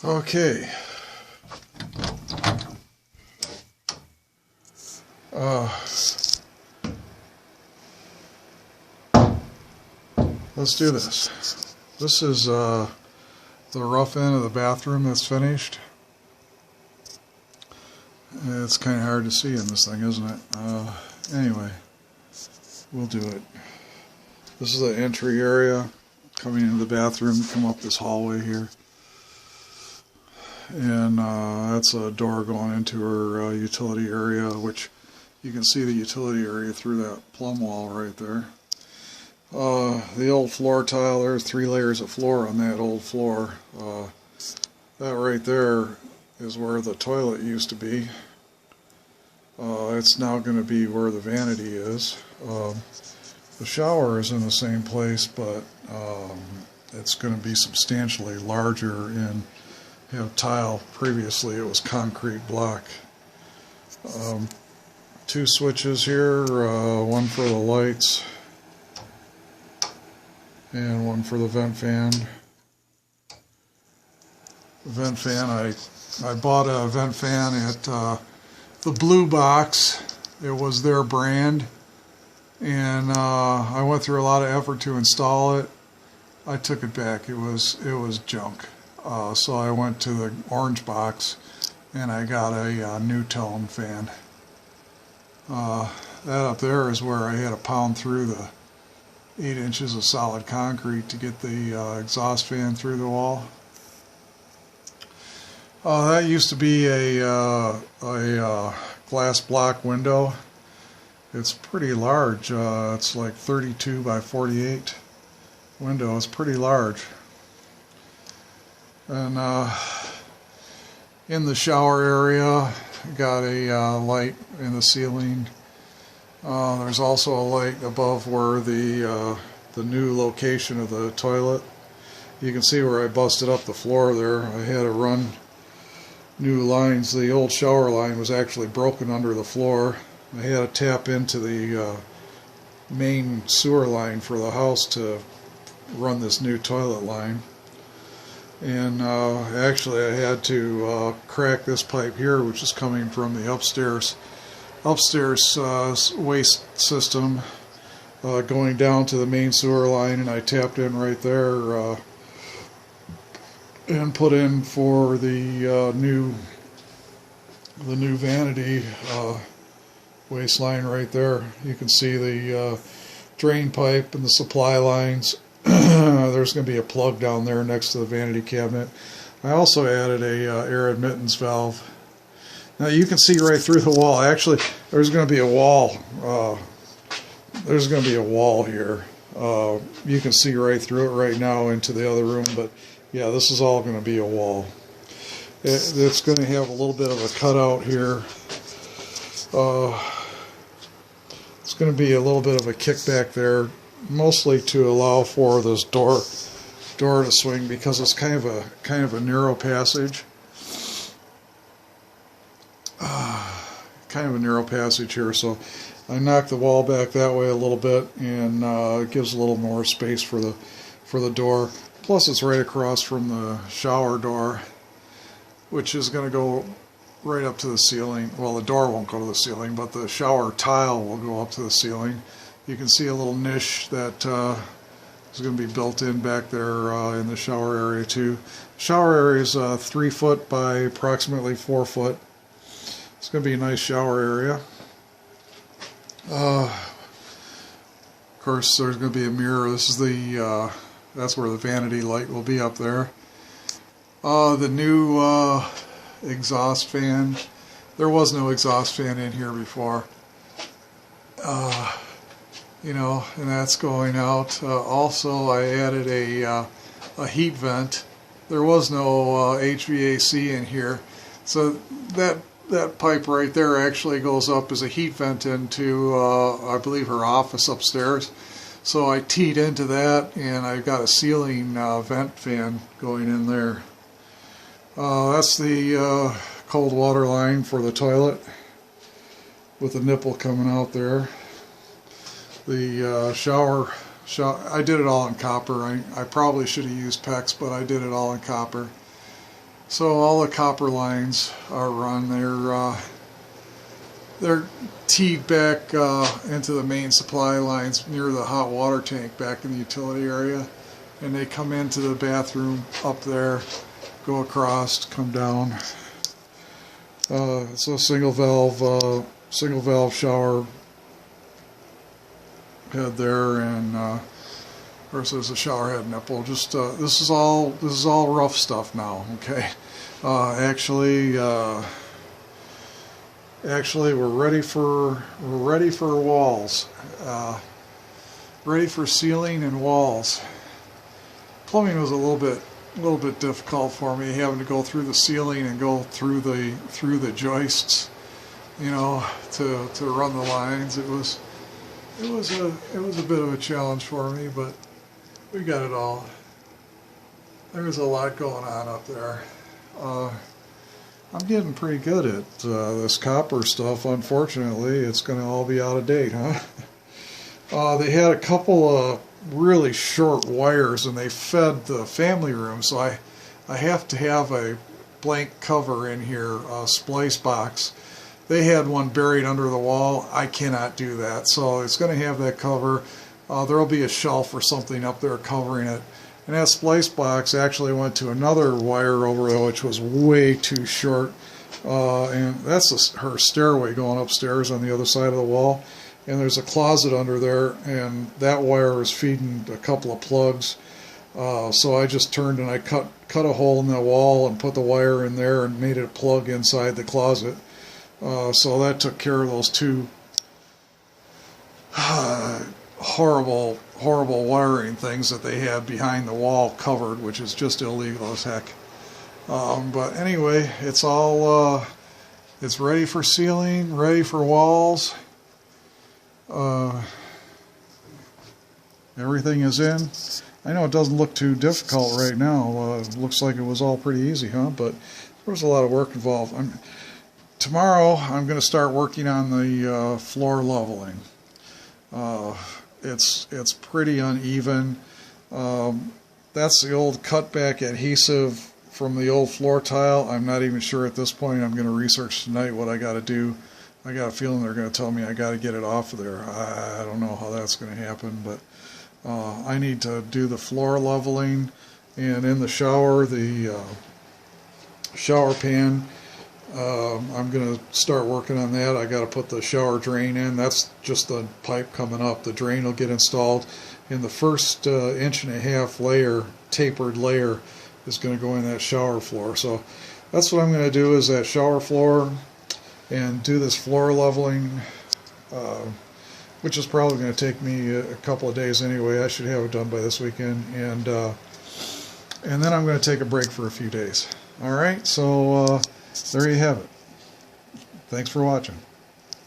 Okay. Let's do this. This is the rough end of the bathroom that's finished. It's kind of hard to see in this thing, isn't it? Anyway, we'll do it. This is the entry area coming into the bathroom. Come up this hallway here. And that's a door going into her utility area, which you can see the utility area through that plumb wall right there. The old floor tile, there's 3 layers of floor on that old floor. That right there is where the toilet used to be. It's now going to be where the vanity is. The shower is in the same place, but it's going to be substantially larger and have tile. Previously it was concrete block. 2 switches here, one for the lights and one for the vent fan. The vent fan, I bought a vent fan at the Blue Box. It was their brand, and I went through a lot of effort to install it. I took it back. It was junk. So I went to the Orange Box and I got a new tone fan. That up there is where I had to pound through the 8 inches of solid concrete to get the exhaust fan through the wall. That used to be a glass block window. It's pretty large. It's like 32 by 48 window. It's pretty large. And in the shower area, got a light in the ceiling. There's also a light above where the new location of the toilet. You can see where I busted up the floor there. I had to run new lines. The old shower line was actually broken under the floor. I had to tap into the main sewer line for the house to run this new toilet line. And actually I had to crack this pipe here, which is coming from the upstairs waste system, going down to the main sewer line, and I tapped in right there and put in for the new vanity waste line right there. You can see the drain pipe and the supply lines. There's going to be a plug down there next to the vanity cabinet. I also added a air admittance valve. Now you can see right through the wall. Actually, there's going to be a wall. There's going to be a wall here. You can see right through it right now into the other room. But yeah, this is all going to be a wall. It's going to have a little bit of a cutout here. It's going to be a little bit of a kickback there, mostly to allow for this door to swing, because it's kind of a narrow passage. Kind of a narrow passage here, so I knocked the wall back that way a little bit, and it gives a little more space for the door. Plus, it's right across from the shower door, which is going to go right up to the ceiling. Well, the door won't go to the ceiling, but the shower tile will go up to the ceiling. You can see a little niche that is going to be built in back there in the shower area too. Shower area is 3 foot by approximately 4 foot. It's going to be a nice shower area. Of course, there's going to be a mirror. This is that's where the vanity light will be up there. The new exhaust fan. There was no exhaust fan in here before. You know, and that's going out. Also, I added a heat vent. There was no HVAC in here, so that pipe right there actually goes up as a heat vent into, I believe, her office upstairs. So I teed into that, and I've got a ceiling vent fan going in there. That's the cold water line for the toilet, with the nipple coming out there. The shower, I did it all in copper. I probably should have used PEX, but I did it all in copper. So all the copper lines are run. They're teed back into the main supply lines near the hot water tank back in the utility area, and they come into the bathroom up there, go across, come down. It's a single valve shower head there, and of course there's a shower head nipple. Just this is all rough stuff now. Okay, actually we're ready for walls, ready for ceiling and walls. Plumbing was a little bit difficult for me, having to go through the ceiling and go through the joists, you know, to run the lines. It was a bit of a challenge for me, but we got it all. There was a lot going on up there. I'm getting pretty good at this copper stuff. Unfortunately, it's going to all be out of date, huh? They had a couple of really short wires, and they fed the family room, so I have to have a blank cover in here, a splice box. They had one buried under the wall. I cannot do that, so it's going to have that cover. There'll be a shelf or something up there covering it. And that splice box actually went to another wire over there, which was way too short. And that's her stairway going upstairs on the other side of the wall. And there's a closet under there, and that wire is feeding a couple of plugs. So I just turned and I cut a hole in the wall and put the wire in there and made it a plug inside the closet. So that took care of those two horrible wiring things that they had behind the wall covered, which is just illegal as heck. But anyway, it's all it's ready for ceiling, ready for walls. Everything is in. I know it doesn't look too difficult right now. It looks like it was all pretty easy, huh? But there was a lot of work involved. Tomorrow I'm going to start working on the floor leveling. It's pretty uneven. That's the old cutback adhesive from the old floor tile. I'm not even sure at this point. I'm going to research tonight what I got to do. I got a feeling they're going to tell me I got to get it off of there. I don't know how that's going to happen, but I need to do the floor leveling, and in the shower, the shower pan. I'm going to start working on that. I got to put the shower drain in. That's just the pipe coming up. The drain will get installed, and the first 1.5-inch layer, tapered layer, is going to go in that shower floor. So that's what I'm going to do, is that shower floor and do this floor leveling, which is probably going to take me a couple of days anyway. I should have it done by this weekend, and then I'm going to take a break for a few days. All right, so there you have it. Thanks for watching.